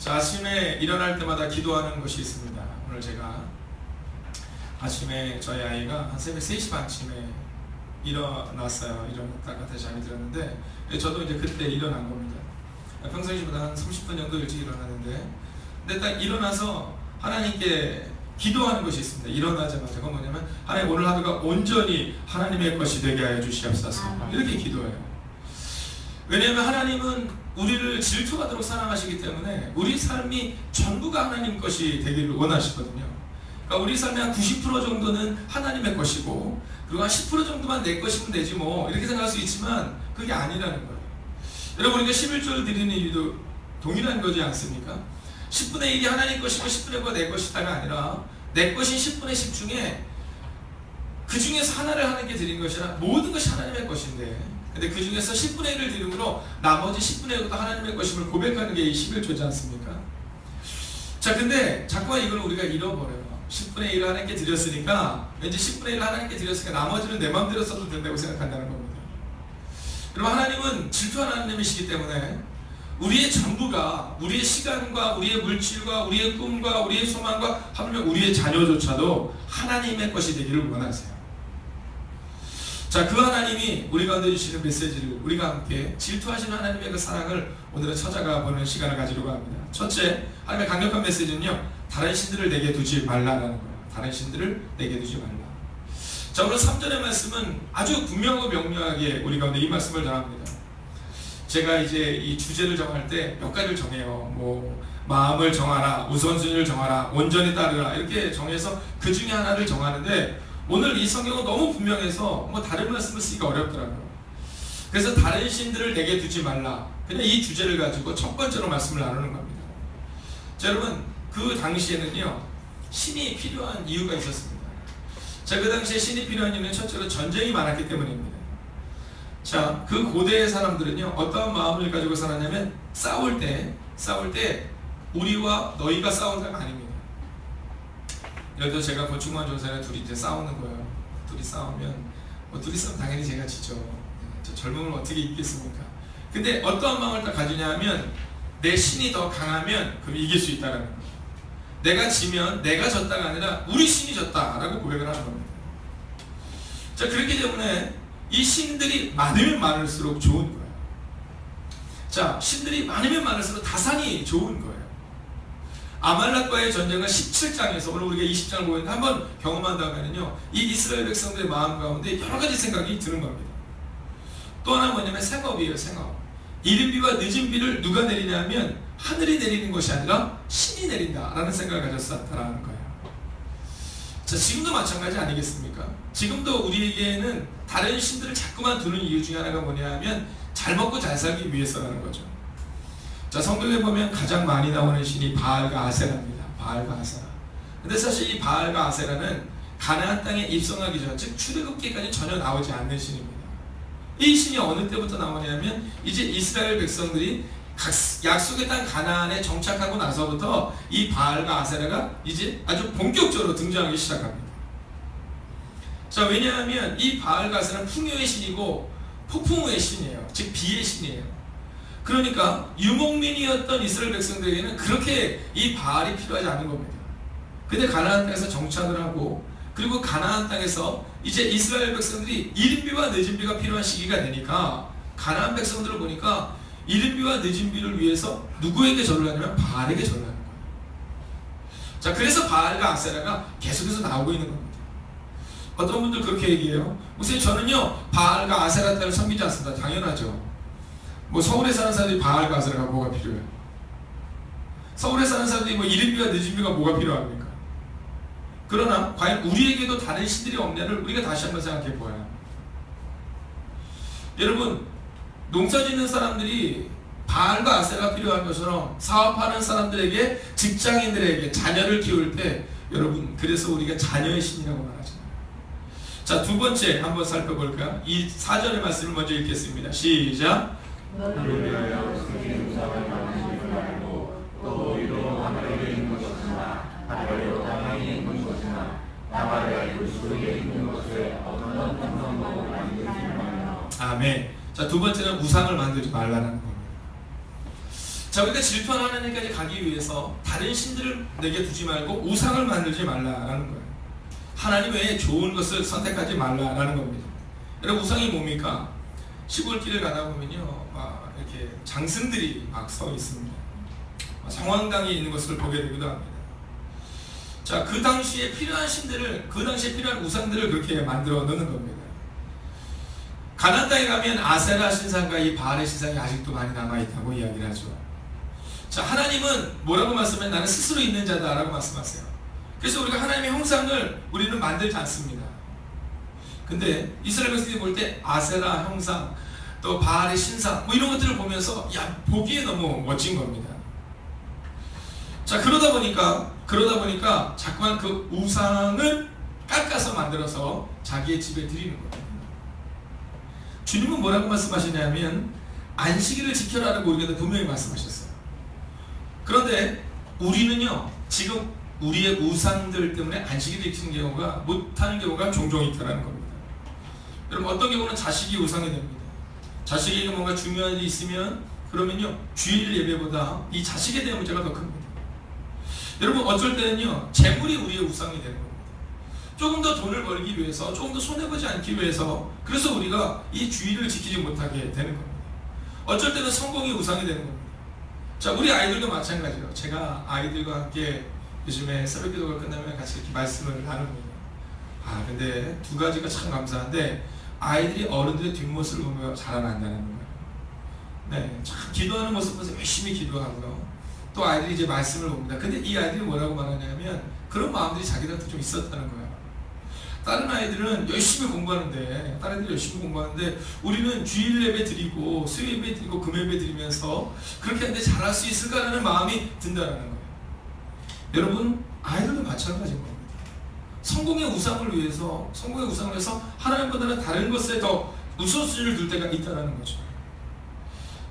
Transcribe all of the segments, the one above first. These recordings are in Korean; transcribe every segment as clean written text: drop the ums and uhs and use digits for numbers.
자, 아침에 일어날 때마다 기도하는 것이 있습니다. 오늘 제가 아침에 저희 아이가 한 새벽 3시 반쯤에 일어났어요. 일어났다가 다시 잠이 들었는데 저도 이제 그때 일어난 겁니다. 평소보다 한 30분 정도 일찍 일어났는데 근데 딱 일어나서 하나님께 기도하는 것이 있습니다. 일어나자마자 그건 뭐냐면 하나님 오늘 하루가 온전히 하나님의 것이 되게 하여 주시옵소서 이렇게 기도해요. 왜냐하면 하나님은 우리를 질투하도록 사랑하시기 때문에 우리 삶이 전부가 하나님 것이 되기를 원하시거든요. 그러니까 우리 삶의 한 90% 정도는 하나님의 것이고 그리고 한 10% 정도만 내 것이면 되지 뭐 이렇게 생각할 수 있지만 그게 아니라는 거예요. 여러분 우리가 11조를 드리는 일도 동일한 거지 않습니까? 10분의 1이 하나님 것이고 10분의 9가 내 것이다가 아니라 내 것인 10분의 10 중에 그 중에서 하나를 하나님께 드린 것이라 모든 것이 하나님의 것인데 근데 그 중에서 10분의 1을 드림으로 나머지 10분의 9도 하나님의 것임을 고백하는 게 이 11조지 않습니까? 자, 근데 자꾸만 이걸 우리가 잃어버려요. 10분의 1을 하나님께 드렸으니까 왠지 10분의 1을 하나님께 드렸으니까 나머지는 내 마음대로 써도 된다고 생각한다는 겁니다. 여러분 하나님은 질투하는 하나님이시기 때문에 우리의 전부가 우리의 시간과 우리의 물질과 우리의 꿈과 우리의 소망과 하물며 우리의 자녀조차도 하나님의 것이 되기를 원하세요. 자, 그 하나님이 우리 가운데 주시는 메시지를 우리가 함께 질투하시는 하나님의 그 사랑을 오늘은 찾아가 보는 시간을 가지려고 합니다. 첫째, 하나님의 강력한 메시지는요, 다른 신들을 내게 두지 말라라는 거예요. 다른 신들을 내게 두지 말라. 자, 오늘 3절의 말씀은 아주 분명하고 명료하게 우리 가운데 이 말씀을 전합니다. 제가 이제 이 주제를 정할 때 몇 가지를 정해요. 뭐 마음을 정하라, 우선순위를 정하라, 온전히 따르라 이렇게 정해서 그 중에 하나를 정하는데 오늘 이 성경은 너무 분명해서 뭐 다른 말씀을 쓰기가 어렵더라고요. 그래서 다른 신들을 내게 두지 말라. 그냥 이 주제를 가지고 첫 번째로 말씀을 나누는 겁니다. 자, 여러분 그 당시에는요 신이 필요한 이유가 있었습니다. 자, 그 당시에 신이 필요한 이유는 첫째로 전쟁이 많았기 때문입니다. 자, 그 고대의 사람들은요 어떠한 마음을 가지고 살았냐면 싸울 때 우리와 너희가 싸운다가 아닙니다. 예를 들어 제가 건축만 조사에 둘이 이제 싸우는 거예요. 둘이 싸우면 둘이 싸우면 당연히 제가 지죠. 저 젊음을 어떻게 이기겠습니까? 근데 어떠한 마음을 딱 가지냐 하면 내 신이 더 강하면 그럼 이길 수 있다는 거예요. 내가 지면 내가 졌다가 아니라 우리 신이 졌다라고 고백을 하는 겁니다. 자, 그렇기 때문에 이 신들이 많으면 많을수록 좋은 거예요. 자, 신들이 많으면 많을수록 다산이 좋은 거예요. 아말렉과의 전쟁은 17장에서 오늘 우리가 20장을 보는데 한번 경험한다면요 이 이스라엘 백성들의 마음 가운데 여러 가지 생각이 드는 겁니다. 또 하나 뭐냐면 생업이에요. 생업. 이른 비와 늦은 비를 누가 내리냐면 하늘이 내리는 것이 아니라 신이 내린다라는 생각을 가졌었다라는 거예요. 자, 지금도 마찬가지 아니겠습니까? 지금도 우리에게는 다른 신들을 자꾸만 두는 이유 중에 하나가 뭐냐면 잘 먹고 잘 살기 위해서라는 거죠. 자, 성경에 보면 가장 많이 나오는 신이 바알과 아세라입니다. 바알과 아세라. 근데 사실 이 바알과 아세라는 가나안 땅에 입성하기 전, 즉 출애굽기까지 전혀 나오지 않는 신입니다. 이 신이 어느 때부터 나오냐면 이제 이스라엘 백성들이 약속의 땅 가나안에 정착하고 나서부터 이 바알과 아세라가 이제 아주 본격적으로 등장하기 시작합니다. 자, 왜냐하면 이 바알과 아세라는 풍요의 신이고 폭풍우의 신이에요. 즉 비의 신이에요. 그러니까 유목민이었던 이스라엘 백성들에게는 그렇게 이 바알이 필요하지 않은 겁니다. 근데 가나안 땅에서 정착을 하고 그리고 가나안 땅에서 이제 이스라엘 백성들이 이른 비와 늦은 비가 필요한 시기가 되니까 가나안 백성들을 보니까 이른 비와 늦은 비를 위해서 누구에게 절을 하냐면 바알에게 절을 하는 거예요. 자, 그래서 바알과 아세라가 계속해서 나오고 있는 겁니다. 어떤 분들 그렇게 얘기해요. 목사님 저는요 바알과 아세라 따를 섬기지 않습니다. 당연하죠. 뭐 서울에 사는 사람들이 바알과 아세라가 뭐가 필요해요? 서울에 사는 사람들이 뭐 이른 비와 늦은 비가 뭐가 필요합니까? 그러나 과연 우리에게도 다른 신들이 없냐를 우리가 다시 한번 생각해 보아야 합니다. 여러분 농사 짓는 사람들이 바알과 아세라가 필요한 것처럼 사업하는 사람들에게 직장인들에게 자녀를 키울 때 여러분 그래서 우리가 자녀의 신이라고 말하잖아요. 자, 두 번째 한번 살펴볼까요? 이 4절의 말씀을 먼저 읽겠습니다. 시작. 너를 위하여 숨긴 우상을 만들지 말고 또 이로 하늘에 있는 것이나 하늘로 땅에 있는 것이나 땅아래 그 속에 있는 것에 어떤 형상도 만들지 말라. 아멘. 자, 두 번째는 우상을 만들지 말라는 겁니다. 자, 우리가 질투하는 하나님까지 가기 위해서 다른 신들을 내게 두지 말고 우상을 만들지 말라라는 거예요. 하나님 외에 좋은 것을 선택하지 말라라는 겁니다. 여러분, 우상이 뭡니까? 시골길을 가다 보면요, 막 이렇게 장승들이 막 서 있습니다. 성황당에 있는 것을 보게 되기도 합니다. 자, 그 당시에 필요한 신들을, 그 당시에 필요한 우상들을 그렇게 만들어 놓는 겁니다. 가나안 땅에 가면 아세라 신상과 이 바알의 신상이 아직도 많이 남아있다고 이야기를 하죠. 자, 하나님은 뭐라고 말씀해? 나는 스스로 있는 자다 라고 말씀하세요. 그래서 우리가 하나님의 형상을 우리는 만들지 않습니다. 근데 이스라엘 백성들이 볼 때 아세라 형상, 또 바알의 신상 뭐 이런 것들을 보면서 야, 보기에 너무 멋진 겁니다. 자, 그러다 보니까 자꾸만 그 우상을 깎아서 만들어서 자기의 집에 드리는 거예요. 주님은 뭐라고 말씀하시냐면 안식일을 지켜라라고 우리에게 분명히 말씀하셨어요. 그런데 우리는요, 지금 우리의 우상들 때문에 안식일을 지키는 경우가, 못하는 경우가 종종 있다는 겁니다. 여러분, 어떤 경우는 자식이 우상이 됩니다. 자식에게 뭔가 중요한 일이 있으면 그러면요, 주일 예배보다 이 자식에 대한 문제가 더 큽니다. 여러분, 어쩔 때는요, 재물이 우리의 우상이 되는 겁니다. 조금 더 돈을 벌기 위해서, 조금 더 손해보지 않기 위해서, 그래서 우리가 이 주의를 지키지 못하게 되는 겁니다. 어쩔 때는 성공이 우상이 되는 겁니다. 자, 우리 아이들도 마찬가지예요. 제가 아이들과 함께 요즘에 새벽 기도가 끝나면 같이 이렇게 말씀을 나눕니다. 근데 두 가지가 참 감사한데, 아이들이 어른들의 뒷모습을 보며 자라난다는 거예요. 네, 참 기도하는 모습 보면서 열심히 기도하고요. 또 아이들이 이제 말씀을 봅니다. 근데 이 아이들이 뭐라고 말하냐면 그런 마음들이 자기들한테 좀 있었다는 거예요. 다른 아이들은 열심히 공부하는데, 우리는 주일 예배 드리고 수요 예배 드리고 금 예배 드리면서 그렇게 하는데 잘할 수 있을까라는 마음이 든다는 거예요. 여러분, 아이들도 마찬가지인 겁니다. 성공의 우상을 위해서 하나님보다는 다른 것에 더 우선순위를 둘 때가 있다는 거죠.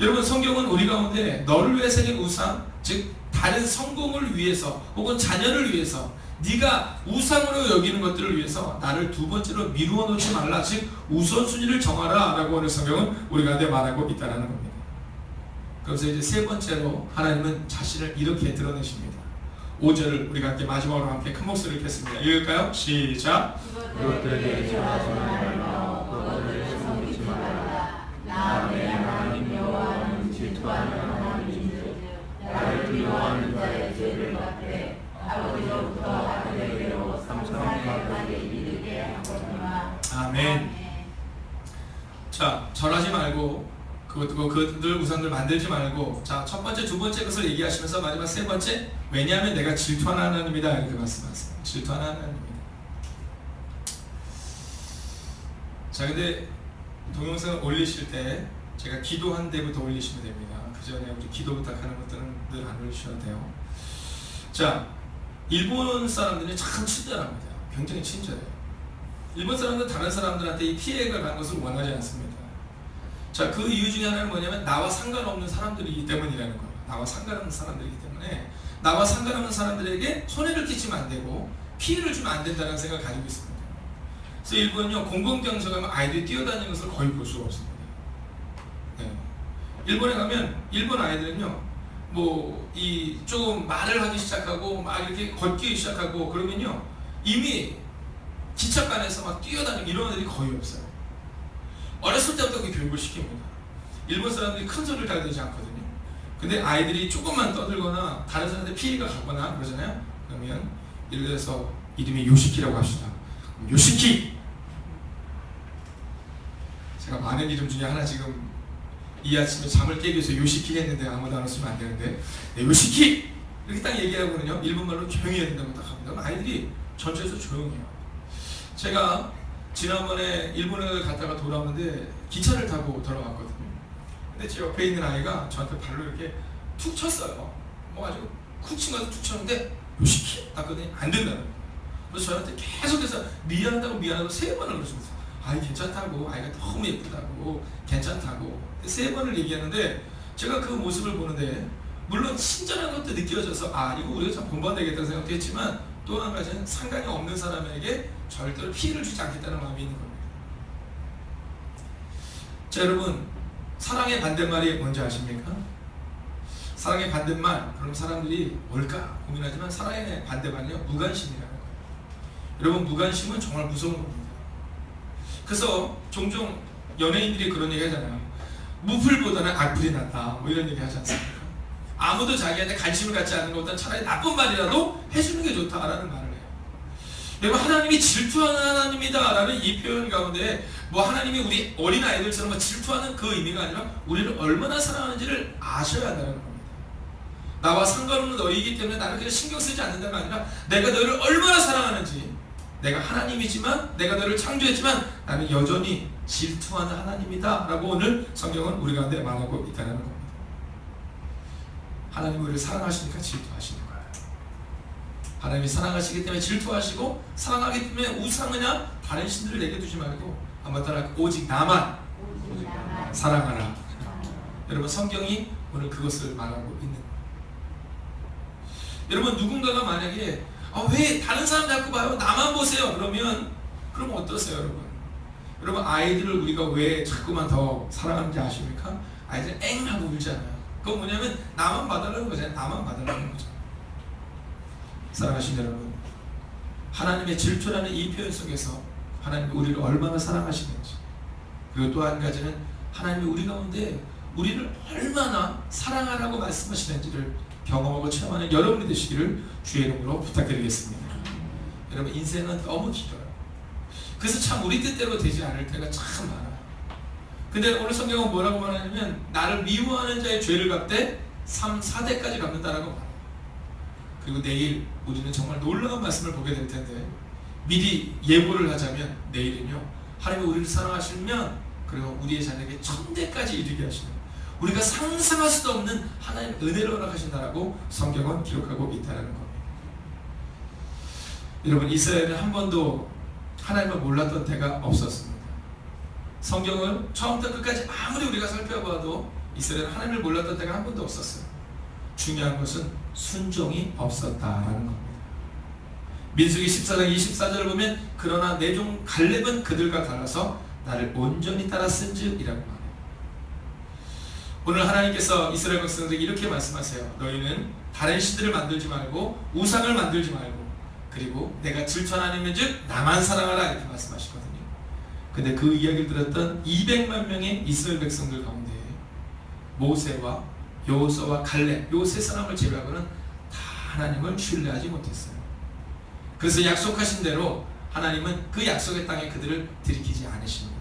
여러분, 성경은 우리 가운데 너를 위해 생긴 우상, 즉 다른 성공을 위해서 혹은 자녀를 위해서 네가 우상으로 여기는 것들을 위해서 나를 두 번째로 미루어 놓지 말라, 즉 우선순위를 정하라 라고 하는 성경은 우리 가운데 말하고 있다는 겁니다. 그래서 이제 세 번째로 하나님은 자신을 이렇게 드러내십니다. 5절을 우리가 함께 마지막으로 함께 큰 목소리를 읽겠습니다. 읽을까요? 시작. 그것들에게 절하지 말며 그것들을 섬기지 말라. 나 내 하나님 여호와는 질투하는 하나님이니 나를 미워하는 자의 죄를 갚되 아버지로부터 아들에게로 삼천까지 이르게 하거니와. 아멘. 자, 절하지 말고 그들 우상들 만들지 말고, 자, 첫 번째, 두 번째 것을 얘기하시면서 마지막 세 번째, 왜냐하면 내가 질투하는 하나님이다 이렇게 말씀하세요. 질투하는 하나님입니다. 자, 근데 동영상을 올리실 때 제가 기도한 데부터 올리시면 됩니다. 그 전에 우리 기도 부탁하는 것들은 늘 안 올리셔도 돼요. 자, 일본 사람들이 참 친절합니다. 굉장히 친절해요. 일본 사람들은 다른 사람들한테 이 피해가 가는 것을 원하지 않습니다. 자, 그 이유 중에 하나는 뭐냐면 나와 상관없는 사람들이기 때문이라는 거예요. 나와 상관없는 사람들이기 때문에 나와 상관없는 사람들에게 손해를 끼치면 안 되고 피해를 주면 안 된다는 생각을 가지고 있습니다. 그래서 일본은요, 공공장소 가면 아이들이 뛰어다니는 것을 거의 볼 수가 없습니다. 네. 일본에 가면 일본 아이들은요, 조금 말을 하기 시작하고 막 이렇게 걷기 시작하고 그러면요, 이미 기차간에서 막 뛰어다니고 이런 애들이 거의 없어요. 어렸을 때부터 그 교육을 시킵니다. 일본 사람들이 큰 소리를 잘 내지 않거든요. 근데 아이들이 조금만 떠들거나 다른 사람한테 피해가 가거나 그러잖아요. 그러면 예를 들어서 이름이 요시키라고 합시다. 요시키! 제가 많은 이름 중에 하나 지금 이 아침에 잠을 깨기 위해서 요시키 했는데 아무도 안 웃으면 안 되는데, 네, 요시키! 이렇게 딱 얘기하고는요, 일본말로 조용히 해야 된다고 딱 합니다. 그럼 아이들이 전체에서 조용해요. 제가 지난번에 일본에 갔다가 돌아오는데 기차를 타고 돌아왔거든요. 근데 제 옆에 있는 아이가 저한테 발로 이렇게 툭 쳤어요. 아주 쿡 친 거에서 툭 쳤는데 요시키! 했더니 안 된다는 거예요. 그래서 저한테 계속해서 미안하다고 3번을 그러시면서 아이 괜찮다고, 아이가 너무 예쁘다고, 괜찮다고 3번을 얘기하는데, 제가 그 모습을 보는데 물론 친절한 것도 느껴져서 이거 우리가 참 본받아야 되겠다는 생각도 했지만, 또 한 가지는 상관이 없는 사람에게 절대로 피해를 주지 않겠다는 마음이 있는 겁니다. 자, 여러분, 사랑의 반대말이 뭔지 아십니까? 사랑의 반대말, 그럼 사람들이 뭘까 고민하지만 사랑의 반대말은요 무관심이라는 거예요. 여러분, 무관심은 정말 무서운 겁니다. 그래서 종종 연예인들이 그런 얘기 하잖아요. 무풀보다는 악플이 낫다, 뭐 이런 얘기 하지 않습니까? 아무도 자기한테 관심을 갖지 않는 것보다 차라리 나쁜 말이라도 해주는 게 좋다라는 말을 해요. 여러분, 하나님이 질투하는 하나님이다 라는 이 표현 가운데 뭐 하나님이 우리 어린아이들처럼 뭐 질투하는 그 의미가 아니라 우리를 얼마나 사랑하는지를 아셔야 한다는 겁니다. 나와 상관없는 너희이기 때문에 나는 그냥 신경 쓰지 않는다가 아니라 내가 너를 얼마나 사랑하는지, 내가 하나님이지만, 내가 너를 창조했지만 나는 여전히 질투하는 하나님이다 라고 오늘 성경은 우리 가운데 말하고 있다는 겁니다. 하나님이 우리를 사랑하시니까 질투하시는 거예요. 하나님이 사랑하시기 때문에 질투하시고, 사랑하기 때문에 우상이나 다른 신들을 내게 두지 말고 한번 따라 오직 나만 사랑하라. 여러분, 성경이 오늘 그것을 말하고 있는 거예요. 여러분, 누군가가 만약에 왜 다른 사람 자꾸 봐요? 나만 보세요. 그럼 어떠세요, 여러분? 여러분, 아이들을 우리가 왜 자꾸만 더 사랑하는지 아십니까? 아이들 엥 하고 울잖아요. 그건 뭐냐면 나만 봐달라는 거잖아요. 나만 봐달라는 거죠. 사랑하신 여러분, 하나님의 질투라는 이 표현 속에서 하나님이 우리를 얼마나 사랑하시는지, 그리고 또 한 가지는 하나님이 우리 가운데 우리를 얼마나 사랑하라고 말씀하시는지를 경험하고 체험하는 여러분이 되시기를 주의 이름으로 부탁드리겠습니다. 여러분, 인생은 너무 길어요. 그래서 참 우리 뜻대로 되지 않을 때가 참 많아요. 근데 오늘 성경은 뭐라고 말하냐면 나를 미워하는 자의 죄를 갚되 3, 4대까지 갚는다라고 말해요. 그리고 내일 우리는 정말 놀라운 말씀을 보게 될 텐데, 미리 예고를 하자면 내일은요, 하나님이 우리를 사랑하시면 그리고 우리의 자녀에게 1000대까지 이르게 하시는, 우리가 상상할 수도 없는 하나님의 은혜를 허락하신다라고 성경은 기록하고 있다는 겁니다. 여러분, 이스라엘은 한 번도 하나님을 몰랐던 때가 없었습니다. 성경을 처음부터 끝까지 아무리 우리가 살펴봐도 이스라엘은 하나님을 몰랐던 때가 한 번도 없었어요. 중요한 것은 순종이 없었다라는 겁니다. 민수기 14장 24절을 보면 그러나 내 종 갈렙은 그들과 달라서 나를 온전히 따랐은즉 이라고 말해요. 오늘 하나님께서 이스라엘 백성들에게 이렇게 말씀하세요. 너희는 다른 신들을 만들지 말고 우상을 만들지 말고, 그리고 내가 질투하는 하나님인즉 나만 사랑하라, 이렇게 말씀하시거든요. 근데 그 이야기를 들었던 200만 명의 이스라엘 백성들 가운데 모세와 여호수아와 갈렙, 요 세 사람을 제외하고는 다 하나님을 신뢰하지 못했어요. 그래서 약속하신 대로 하나님은 그 약속의 땅에 그들을 들이키지 않으십니다.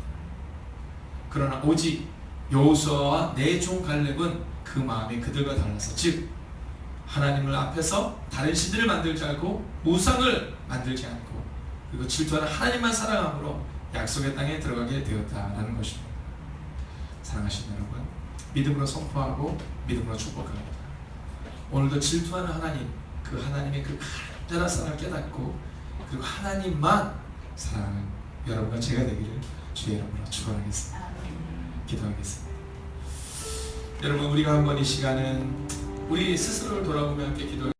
그러나 오직 여호수아와 내 종 갈렙은 그 마음이 그들과 달라서, 즉 하나님을 앞에서 다른 신들을 만들지 않고 우상을 만들지 않고, 그리고 질투하는 하나님만 사랑함으로 약속의 땅에 들어가게 되었다라는 것입니다. 사랑하시는 여러분, 믿음으로 선포하고 믿음으로 축복합니다. 오늘도 질투하는 하나님, 그 하나님의 그 간절한 사랑을 깨닫고 그리고 하나님만 사랑하는 여러분과 제가 되기를 주의 이름으로 축원하겠습니다. 기도하겠습니다. 여러분, 우리가 한번 이 시간은 우리 스스로를 돌아보며 함께 기도하겠습니다.